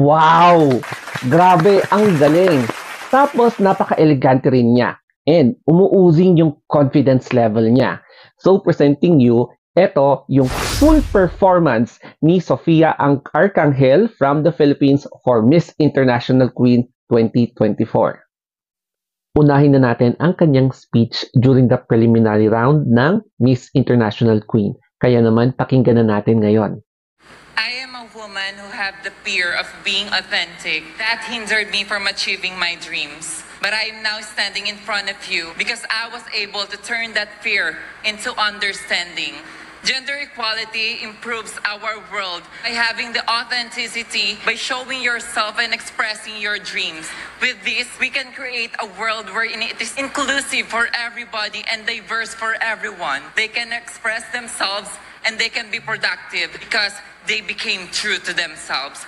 Wow! Grabe, ang galing. Tapos napaka-elegante rin niya and umuuzing yung confidence level niya. So presenting you, ito yung full performance ni Sofia Arcangel from the Philippines for Miss International Queen 2024. Unahin na natin ang kanyang speech during the preliminary round ng Miss International Queen. Kaya naman, pakinggan na natin ngayon. I am a woman who had the fear of being authentic. That hindered me from achieving my dreams. But I am now standing in front of you because I was able to turn that fear into understanding. Gender equality improves our world by having the authenticity, by showing yourself and expressing your dreams. With this, we can create a world wherein it is inclusive for everybody and diverse for everyone. They can express themselves and they can be productive because they became true to themselves.